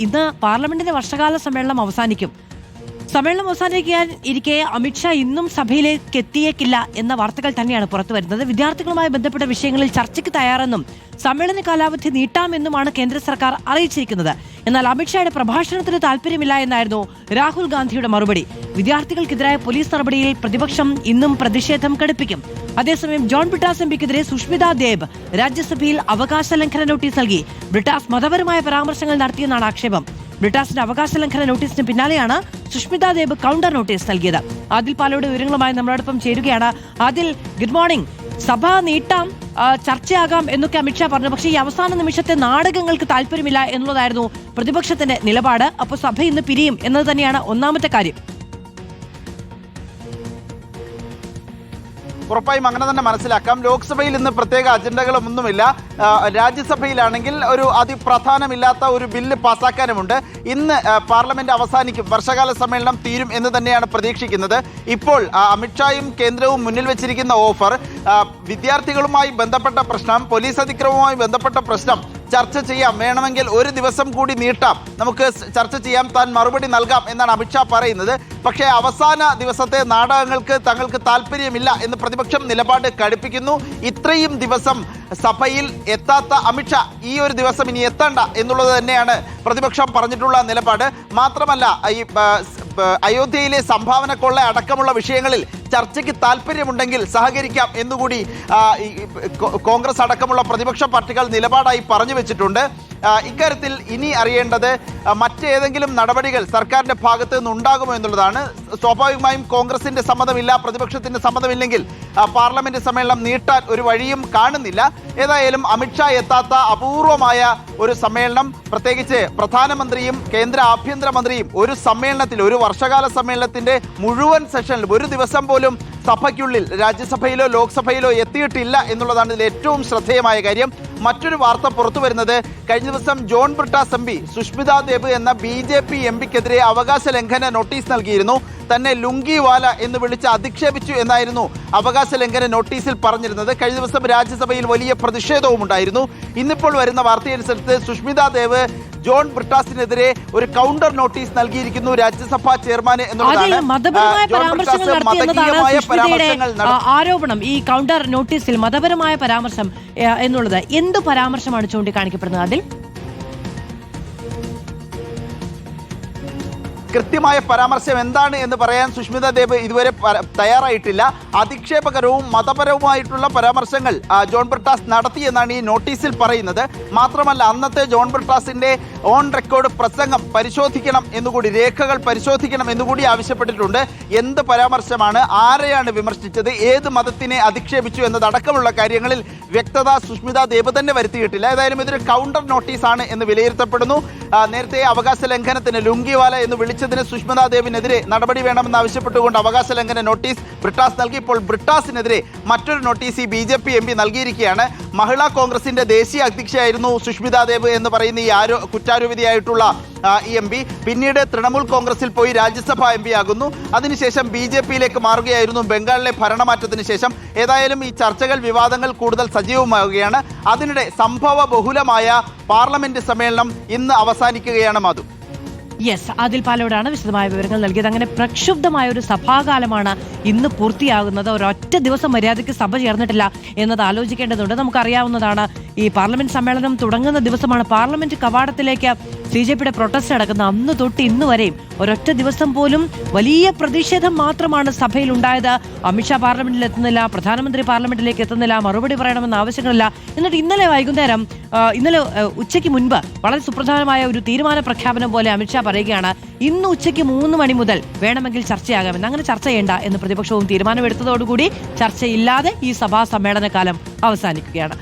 ഇന്ന് പാർലമെന്റിന്റെ വർഷകാല സമ്മേളനം അവസാനിക്കും. സമ്മേളനം അവസാനിക്കാൻ ഇരിക്കെ അമിത്ഷാ ഇന്നും സഭയിലേക്ക് എത്തിയേക്കില്ല എന്ന വാർത്തകൾ തന്നെയാണ് പുറത്തുവരുന്നത്. വിദ്യാർത്ഥികളുമായി ബന്ധപ്പെട്ട വിഷയങ്ങളിൽ ചർച്ചയ്ക്ക് തയ്യാറെന്നും സമ്മേളന കാലാവധി നീട്ടാമെന്നുമാണ് കേന്ദ്ര സർക്കാർ അറിയിച്ചിരിക്കുന്നത്. എന്നാൽ അമിത്ഷായുടെ പ്രഭാഷണത്തിന് താല്പര്യമില്ല എന്നായിരുന്നു രാഹുൽ ഗാന്ധിയുടെ മറുപടി. വിദ്യാർത്ഥികൾക്കെതിരായ പോലീസ് നടപടിയിൽ പ്രതിപക്ഷം ഇന്നും പ്രതിഷേധം കടുപ്പിക്കും. അതേസമയം ജോൺ ബ്രിട്ടാസ് എംപിക്കെതിരെ സുഷ്മിത ദേബ് രാജ്യസഭയിൽ അവകാശ ലംഘന നോട്ടീസ് നൽകി. ബ്രിട്ടാസ് മതപരമായ പരാമർശങ്ങൾ നടത്തിയെന്നാണ് ആക്ഷേപം. ബ്രിട്ടാസിന്റെ അവകാശ ലംഘന നോട്ടീസിന് പിന്നാലെയാണ് സുഷ്മിത ദേബ് കൗണ്ടർ നോട്ടീസ് നൽകിയത്. ആദിൽ പാലോയുടെ വിവരങ്ങളുമായി നമ്മളോടൊപ്പം ചേരുകയാണ്. Adil, good morning. സഭ നീട്ടാം, ചർച്ചയാകാം എന്നൊക്കെ അമിത്ഷാ പറഞ്ഞു. പക്ഷേ ഈ അവസാന നിമിഷത്തെ നാടകങ്ങൾക്ക് താല്പര്യമില്ല എന്നുള്ളതായിരുന്നു പ്രതിപക്ഷത്തിന്റെ നിലപാട്. അപ്പോൾ സഭ ഇന്ന് പിരിയും എന്നത് തന്നെയാണ് ഒന്നാമത്തെ കാര്യം. ഉറപ്പായും അങ്ങനെ തന്നെ മനസ്സിലാക്കാം. ലോക്സഭയിൽ ഇന്ന് പ്രത്യേക അജണ്ടകളൊന്നുമില്ല. രാജ്യസഭയിലാണെങ്കിൽ ഒരു അതിപ്രധാനമില്ലാത്ത ഒരു ബില്ല് പാസ്സാക്കാനുമുണ്ട്. ഇന്ന് പാർലമെന്റ് അവസാനിക്കും, വർഷകാല സമ്മേളനം തീരും എന്ന് തന്നെയാണ് പ്രതീക്ഷിക്കുന്നത്. ഇപ്പോൾ അമിത്ഷായും കേന്ദ്രവും മുന്നിൽ വെച്ചിരിക്കുന്ന ഓഫർ വിദ്യാർത്ഥികളുമായി ബന്ധപ്പെട്ട പ്രശ്നം, പോലീസ് അതിക്രമവുമായി ബന്ധപ്പെട്ട പ്രശ്നം ചർച്ച ചെയ്യാം, വേണമെങ്കിൽ ഒരു ദിവസം കൂടി നീട്ടാം, നമുക്ക് ചർച്ച ചെയ്യാം, താൻ മറുപടി നൽകാം എന്നാണ് അമിത്ഷാ പറയുന്നത്. പക്ഷേ അവസാന ദിവസത്തെ നാടകങ്ങൾക്ക് തങ്ങൾക്ക് താല്പര്യമില്ല എന്ന് പ്രതിപക്ഷം നിലപാട് കടുപ്പിക്കുന്നു. ഇത്രയും ദിവസം സഭയിൽ എത്താത്ത അമിത്ഷാ ഈ ഒരു ദിവസം ഇനി എത്തണ്ട എന്നുള്ളത് തന്നെയാണ് പ്രതിപക്ഷം പറഞ്ഞിട്ടുള്ള നിലപാട്. മാത്രമല്ല, ഈ അയോധ്യയിലെ സംഭാവന കൊള്ള അടക്കമുള്ള വിഷയങ്ങളിൽ ചർച്ചയ്ക്ക് താല്പര്യമുണ്ടെങ്കിൽ സഹകരിക്കാം എന്നുകൂടി കോൺഗ്രസ് അടക്കമുള്ള പ്രതിപക്ഷ പാർട്ടികൾ നിലപാടായി പറഞ്ഞു വെച്ചിട്ടുണ്ട്. ഇക്കാര്യത്തിൽ ഇനി അറിയേണ്ടത് മറ്റേതെങ്കിലും നടപടികൾ സർക്കാരിന്റെ ഭാഗത്ത് നിന്ന് ഉണ്ടാകുമോ എന്നുള്ളതാണ്. സ്വാഭാവികമായും കോൺഗ്രസിന്റെ സമ്മതമില്ല, പ്രതിപക്ഷത്തിന്റെ സമ്മതമില്ലെങ്കിൽ പാർലമെന്റ് സമ്മേളനം നീട്ടാൻ ഒരു വഴിയും കാണുന്നില്ല. ഏതായാലും അമിത്ഷാ എത്താത്ത അപൂർവമായ ഒരു സമ്മേളനം, പ്രത്യേകിച്ച് പ്രധാനമന്ത്രിയും കേന്ദ്ര ആഭ്യന്തരമന്ത്രിയും ഒരു സമ്മേളനത്തിൽ, ഒരു വർഷകാല സമ്മേളനത്തിന്റെ മുഴുവൻ സെഷനിൽ ഒരു ദിവസം പോലും സഭയ്ക്കുള്ളിൽ രാജ്യസഭയിലോ ലോക്സഭയിലോ എത്തിയിട്ടില്ല എന്നുള്ളതാണ് ഇതിൽ ഏറ്റവും ശ്രദ്ധേയമായ കാര്യം. മറ്റൊരു വാർത്ത പുറത്തു വരുന്നത്, കഴിഞ്ഞ ദിവസം ജോൺ ബ്രിട്ടാസ് എം പി സുഷ്മിത ദേബ് എന്ന BJP എംപിക്കെതിരെ അവകാശ ലംഘന നോട്ടീസ് നൽകിയിരുന്നു. തന്നെ ലുങ്കിവാല എന്ന് വിളിച്ച് അധിക്ഷേപിച്ചു എന്നായിരുന്നു അവകാശ ലംഘന നോട്ടീസിൽ പറഞ്ഞിരുന്നത്. കഴിഞ്ഞ ദിവസം രാജ്യസഭയിൽ വലിയ പ്രതിഷേധവും ഉണ്ടായിരുന്നു. ഇന്നിപ്പോൾ വരുന്ന വാർത്തയനുസരിച്ച് സുഷ്മിത ദേവ് ജോൺ ബ്രിട്ടാസിനെതിരെ ഒരു കൗണ്ടർ നോട്ടീസ് നൽകിയിരിക്കുന്നു രാജ്യസഭാ ചെയർമാന് എന്നുള്ളതാണ് ആരോപണം. ഈ കൗണ്ടർ നോട്ടീസിൽ മതപരമായ പരാമർശം എന്നുള്ളത് എന്ത് പരാമർശമാണ് ചൂണ്ടിക്കാണിക്കപ്പെടുന്നത്? അതിൽ കൃത്യമായ പരാമർശം എന്താണ് എന്ന് പറയാൻ സുഷ്മിത ദേബ് ഇതുവരെ തയ്യാറായിട്ടില്ല. അധിക്ഷേപകരവും മതപരവുമായിട്ടുള്ള പരാമർശങ്ങൾ ജോൺ ബ്രിട്ടാസ് നടത്തിയെന്നാണ് ഈ നോട്ടീസിൽ പറയുന്നത്. മാത്രമല്ല, അന്നത്തെ ജോൺ ബ്രിട്ടാസിന്റെ ഓൺ റെക്കോർഡ് പ്രസംഗം പരിശോധിക്കണം എന്നുകൂടി, രേഖകൾ പരിശോധിക്കണം എന്നുകൂടി ആവശ്യപ്പെട്ടിട്ടുണ്ട്. എന്ത് പരാമർശമാണ്, ആരെയാണ് വിമർശിച്ചത്, ഏത് മതത്തിനെ അധിക്ഷേപിച്ചു എന്നതടക്കമുള്ള കാര്യങ്ങളിൽ വ്യക്തത സുഷ്മിത ദേബ് തന്നെ വരുത്തിയിട്ടില്ല. ഏതായാലും ഇതൊരു കൗണ്ടർ നോട്ടീസാണ് എന്ന് വിലയിരുത്തപ്പെടുന്നു. നേരത്തെ അവകാശ ലംഘനത്തിന് ലുങ്കിവാല എന്ന് വിളിച്ചതിന് സുഷ്മിത ദേബിനെതിരെ നടപടി വേണമെന്ന് ആവശ്യപ്പെട്ടുകൊണ്ട് അവകാശ ലംഘന നോട്ടീസ് ബ്രിട്ടാസ് നൽകി. ഇപ്പോൾ ബ്രിട്ടാസിനെതിരെ മറ്റൊരു നോട്ടീസ് ഈ BJP MP നൽകിയിരിക്കുകയാണ്. മഹിളാ കോൺഗ്രസിന്റെ ദേശീയ അധ്യക്ഷയായിരുന്നു സുഷ്മിത ദേബ് എന്ന് പറയുന്ന ഈ കുറ്റാരോപിതയായിട്ടുള്ള ഈ MP പിന്നീട് തൃണമൂൽ കോൺഗ്രസിൽ പോയി രാജ്യസഭാ MP ആകുന്നു. അതിനുശേഷം BJPയിലേക്ക് മാറുകയായിരുന്നു ബംഗാളിലെ ഭരണമാറ്റത്തിന് ശേഷം. ഏതായാലും ഈ ചർച്ചകൾ, വിവാദങ്ങൾ കൂടുതൽ സജീവമാവുകയാണ്. അതിനിടെ സംഭവ ബഹുലമായ പാർലമെന്റ് സമ്മേളനം ഇന്ന് അവസാനിക്കുകയാണ്. മാധു, യെസ്, ആദിൽ പാലോടാണ് വിശദമായ വിവരങ്ങൾ നൽകിയത്. അങ്ങനെ പ്രക്ഷുബ്ധമായ ഒരു സഭാകാലമാണ് ഇന്ന് പൂർത്തിയാകുന്നത്. ഒരൊറ്റ ദിവസം മര്യാദയ്ക്ക് സഭ ചേർന്നിട്ടില്ല എന്നത് ആലോചിക്കേണ്ടതുണ്ട്. നമുക്കറിയാവുന്നതാണ്, ഈ പാർലമെന്റ് സമ്മേളനം തുടങ്ങുന്ന ദിവസമാണ് പാർലമെന്റ് കവാടത്തിലേക്ക് CJPയുടെ പ്രൊട്ടസ്റ്റ് നടക്കുന്നത്. അന്ന് തൊട്ട് ഇന്ന് വരെയും ഒരൊറ്റ ദിവസം പോലും വലിയ പ്രതിഷേധം മാത്രമാണ് സഭയിൽ ഉണ്ടായത്. അമിത്ഷാ പാർലമെന്റിൽ എത്തുന്നില്ല, പ്രധാനമന്ത്രി പാർലമെന്റിലേക്ക് എത്തുന്നില്ല, മറുപടി പറയണമെന്ന ആവശ്യങ്ങളില്ല. എന്നിട്ട് ഇന്നലെ വൈകുന്നേരം, ഇന്നലെ ഉച്ചയ്ക്ക് മുൻപ് വളരെ സുപ്രധാനമായ ഒരു തീരുമാന പ്രഖ്യാപനം പോലെ അമിത്ഷാ പറയുകയാണ്, ഇന്ന് ഉച്ചയ്ക്ക് 3 മണി മുതൽ വേണമെങ്കിൽ ചർച്ചയാകാമെന്ന്. അങ്ങനെ ചർച്ച ചെയ്യേണ്ട എന്ന് പ്രതിപക്ഷവും തീരുമാനമെടുത്തതോടുകൂടി ചർച്ചയില്ലാതെ ഈ സഭാ സമ്മേളനകാലം അവസാനിക്കുകയാണ്.